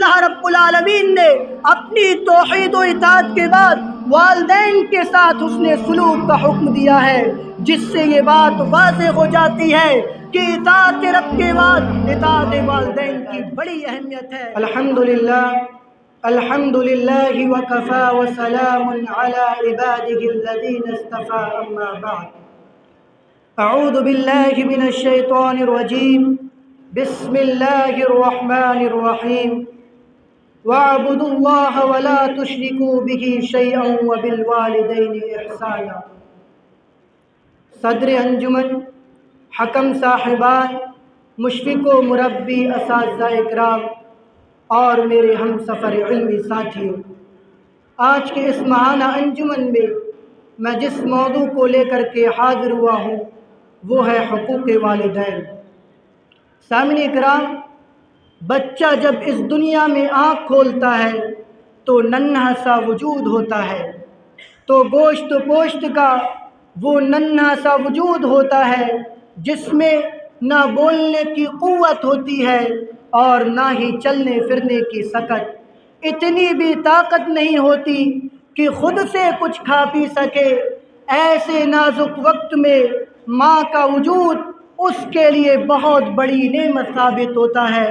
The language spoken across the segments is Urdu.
اللہ رب العالمین نے اپنی توحید و اطاعت کے بعد والدین کے ساتھ حسن سلوک کا حکم دیا ہے، جس سے یہ بات واضح ہو جاتی ہے کہ اطاعت رب کے بعد اطاعت والدین کی بڑی اہمیت ہے۔ الحمد للہ وکفی وسلام علی عباده الذین اصطفی، اما بعد، اعوذ باللہ من الشیطان الرجیم، بسم اللہ الرحمن الرحیم، وَاعْبُدُوا اللَّهَ وَلَا تُشْرِكُوا بِهِ شَيْئًا وَبِالْوَالِدَيْنِ إِحْسَانًا۔ صدر انجمن، حکم صاحبان، مشفق و مربی اساتذہ اکرام اور میرے ہم سفر علمی ساتھیوں، آج کے اس ماہانہ انجمن میں جس موضوع کو لے کر کے حاضر ہوا ہوں وہ ہے حقوق والدین۔ سامعین اکرام، بچہ جب اس دنیا میں آنکھ کھولتا ہے تو ننھا سا وجود ہوتا ہے، تو گوشت و پوشت کا وہ ننھا سا وجود ہوتا ہے جس میں نہ بولنے کی قوت ہوتی ہے اور نہ ہی چلنے پھرنے کی سکت، اتنی بھی طاقت نہیں ہوتی کہ خود سے کچھ کھا پی سکے۔ ایسے نازک وقت میں ماں کا وجود اس کے لیے بہت بڑی نعمت ثابت ہوتا ہے۔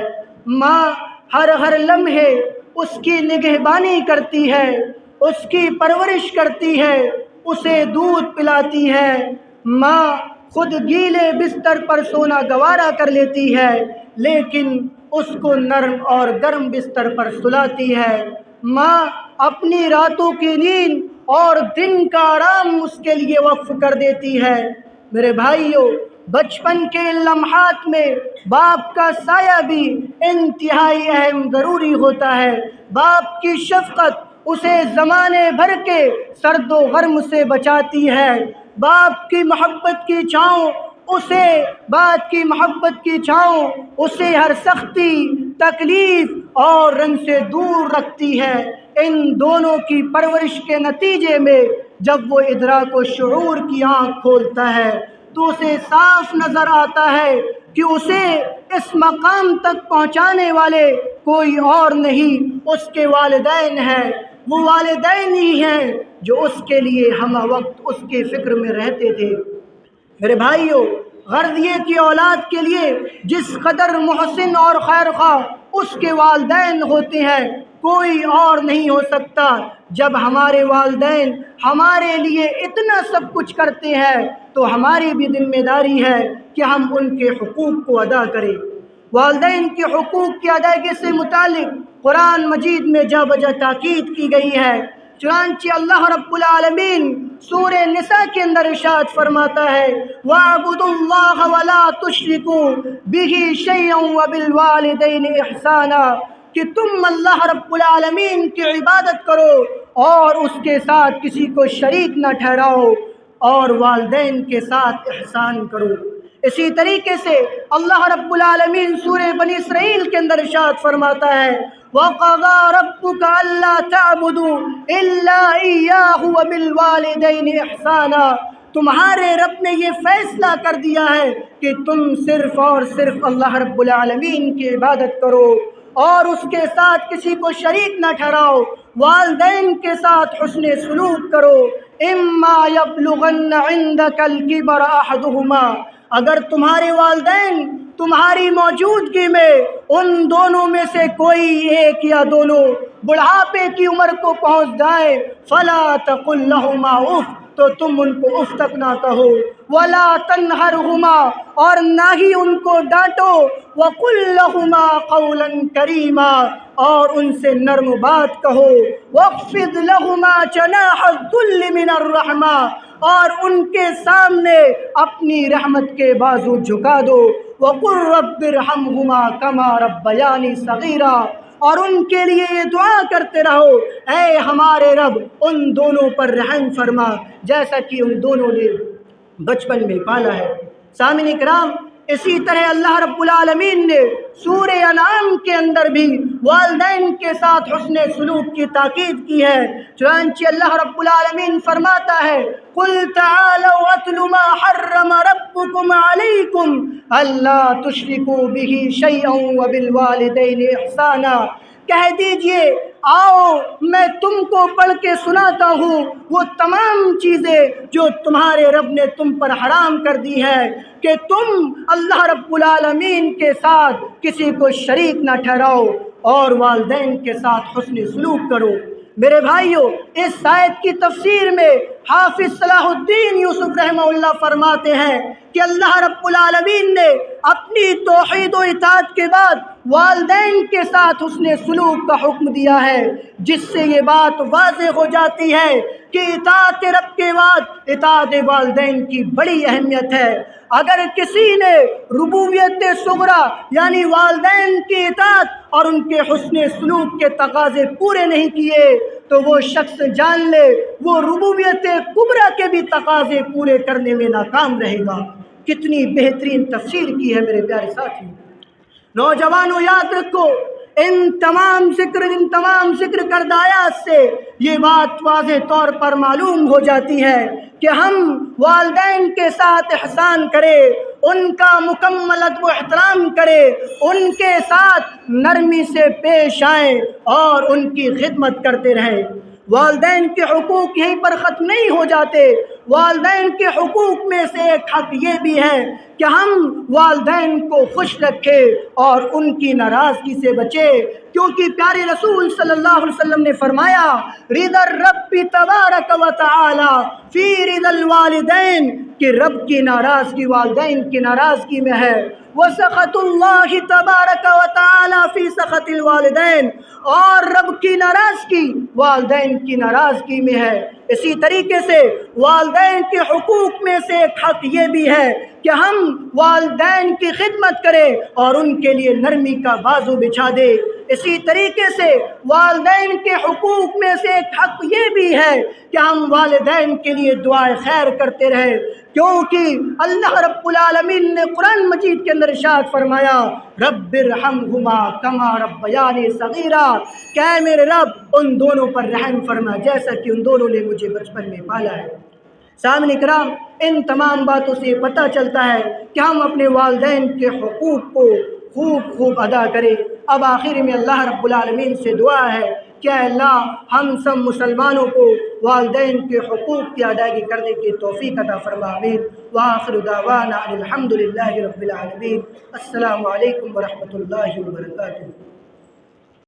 ماں ہر لمحے اس کی نگہبانی کرتی ہے، اس کی پرورش کرتی ہے، اسے دودھ پلاتی ہے۔ ماں خود گیلے بستر پر سونا گوارا کر لیتی ہے لیکن اس کو نرم اور گرم بستر پر سلاتی ہے۔ ماں اپنی راتوں کی نیند اور دن کا آرام اس کے لیے وقف کر دیتی ہے۔ میرے بھائیوں، بچپن کے لمحات میں باپ کا سایہ بھی انتہائی اہم ضروری ہوتا ہے۔ باپ کی شفقت اسے زمانے بھر کے سرد و گرم سے بچاتی ہے۔ باپ کی محبت کی چھاؤں اسے ہر سختی، تکلیف اور رنج سے دور رکھتی ہے۔ ان دونوں کی پرورش کے نتیجے میں جب وہ ادراک و شعور کی آنکھ کھولتا ہے تو اسے صاف نظر آتا ہے کہ اسے اس مقام تک پہنچانے والے کوئی اور نہیں، اس کے والدین ہیں۔ وہ والدین ہی ہیں جو اس کے لیے ہمہ وقت اس کے فکر میں رہتے تھے۔ میرے بھائیوں، غرض یہ کہ اولاد کے لیے جس قدر محسن اور خیر خواہ اس کے والدین ہوتے ہیں کوئی اور نہیں ہو سکتا۔ جب ہمارے والدین ہمارے لیے اتنا سب کچھ کرتے ہیں تو ہماری بھی ذمہ داری ہے کہ ہم ان کے حقوق کو ادا کریں۔ والدین کے حقوق کی ادائیگی سے متعلق قرآن مجید میں جا بجا تاکید کی گئی ہے۔ چنانچہ اللہ رب العالمین سورہ نساء کے اندر ارشاد فرماتا ہے، وَاعْبُدُوا اللَّهَ وَلَا تُشْرِكُوا بِهِ شَيْئًا وَبِالْوَالِدَيْنِ إِحْسَانًا، کہ تم اللہ رب العالمین کی عبادت کرو اور اس کے ساتھ کسی کو شریک نہ ٹھہراؤ اور والدین کے ساتھ احسان کرو۔ اسی طریقے سے اللہ رب العالمین سورہ بنی اسرائیل کے اندر ارشاد فرماتا ہے، وَقَضَىٰ رَبُّكَ أَلَّا تَعْبُدُوا إِلَّا إِيَّاهُ وَبِالْوَالِدَيْنِ إِحْسَانًا، تمہارے رب نے یہ فیصلہ کر دیا ہے کہ تم صرف اور صرف اللہ رب العالمین کی عبادت کرو اور اس کے ساتھ کسی کو شریک نہ ٹھہراؤ، والدین کے ساتھ حسن سلوک کرو۔ اما یبلغن عندک الکبر احدہما، اگر تمہارے والدین تمہاری موجودگی میں ان دونوں میں سے کوئی ایک یا دونوں بڑھاپے کی عمر کو پہنچ جائیں، فلا تقل لہما اف، تو تم ان کو اف تک نہ کہو، ولا تنہرہما، اور نہ ہی ان کو ڈانٹو، وقل لہما قولا کریما، اور ان سے نرم بات کہو، واخفض لہما جناح الذل من الرحمہ، اور ان کے سامنے اپنی رحمت کے بازو جھکا دو، وقل رب ارحمہما کما ربیانی صغیرا، اور ان کے لیے یہ دعا کرتے رہو، اے ہمارے رب ان دونوں پر رحم فرما جیسا کہ ان دونوں نے بچپن میں پالا ہے۔ سامعین اکرام، اسی طرح اللہ رب العالمین نے سورہ انعام کے اندر بھی والدین کے ساتھ حسن سلوک کی تاکید کی ہے۔ چنانچہ اللہ رب العالمین فرماتا ہے، قُلْ تَعَالَوْا أَتْلُ مَا حَرَّمَ رَبُّكُمْ عَلَيْكُمْ أَلَّا تُشْرِكُوا بِهِ شَيْئًا وَبِالْوَالِدَيْنِ إِحْسَانًا، کہہ دیجئے آؤ میں تم کو پڑھ کے سناتا ہوں وہ تمام چیزیں جو تمہارے رب نے تم پر حرام کر دی ہے کہ تم اللہ رب العالمین کے ساتھ کسی کو شریک نہ ٹھہراؤ اور والدین کے ساتھ حسن سلوک کرو۔ میرے بھائیوں، اس آیت کی تفسیر میں حافظ صلاح الدین یوسف رحمہ اللہ فرماتے ہیں کہ اللہ رب العالمین نے اپنی توحید و اطاعت کے بعد والدین کے ساتھ حسن سلوک کا حکم دیا ہے، جس سے یہ بات واضح ہو جاتی ہے کہ اطاعت رب کے بعد اطاعت والدین کی بڑی اہمیت ہے۔ اگر کسی نے ربوبیت صغریٰ یعنی والدین کی اطاعت اور ان کے حسن سلوک کے تقاضے پورے نہیں کیے تو وہ شخص جان لے وہ ربوبیت کبریٰ کے بھی تقاضے پورے کرنے میں ناکام رہے گا۔ کتنی بہترین تفسیر کی ہے میرے پیارے ساتھی۔ نوجوانوں یاد رکھو، ان تمام ذکر کردہ آیات سے یہ بات واضح طور پر معلوم ہو جاتی ہے کہ ہم والدین کے ساتھ احسان کریں، ان کا مکمل ادب و احترام کریں، ان کے ساتھ نرمی سے پیش آئیں اور ان کی خدمت کرتے رہیں۔ والدین کے حقوق یہیں پر ختم نہیں ہو جاتے، والدین کے حقوق میں سے ایک حق یہ بھی ہے کہ ہم والدین کو خوش رکھیں اور ان کی ناراضگی سے بچیں، کیونکہ پیارے رسول صلی اللہ علیہ وسلم نے فرمایا رضا الرب تبارک و تعالی فی رضا الوالدین، کہ رب کی ناراضگی والدین کی ناراضگی میں ہے، وسخط اللہ تبارک و تعالی فی سخط الوالدین، اور رب کی ناراضگی والدین کی ناراضگی میں ہے۔ اسی طریقے سے والدین کے حقوق میں سے ایک حق یہ بھی ہے کہ ہم والدین کی خدمت کریں اور ان کے لیے نرمی کا بازو بچھا دیں۔ اسی طریقے سے والدین کے حقوق میں سے ایک حق یہ بھی ہے کہ ہم والدین کے لیے دعائے خیر کرتے رہیں، کیونکہ اللہ رب العالمین نے قرآن مجید کے اندر ارشاد فرمایا رب ارحمہما کما ربیانی صغیرا، کہ اے میرے رب ان دونوں پر رحم فرما جیسا کہ ان دونوں نے مجھے بچپن میں پالا ہے۔ سامعین کرام، ان تمام باتوں سے یہ پتہ چلتا ہے کہ ہم اپنے والدین کے حقوق کو خوب ادا کریں۔ اب آخر میں اللہ رب العالمین سے دعا ہے کہ اے اللہ ہم سب مسلمانوں کو والدین کے حقوق کی ادائیگی کرنے کی توفیق عطا فرما، آمین۔ وآخر دعوانا الحمد للہ رب العالمین۔ السلام علیکم ورحمۃ اللہ وبرکاتہ۔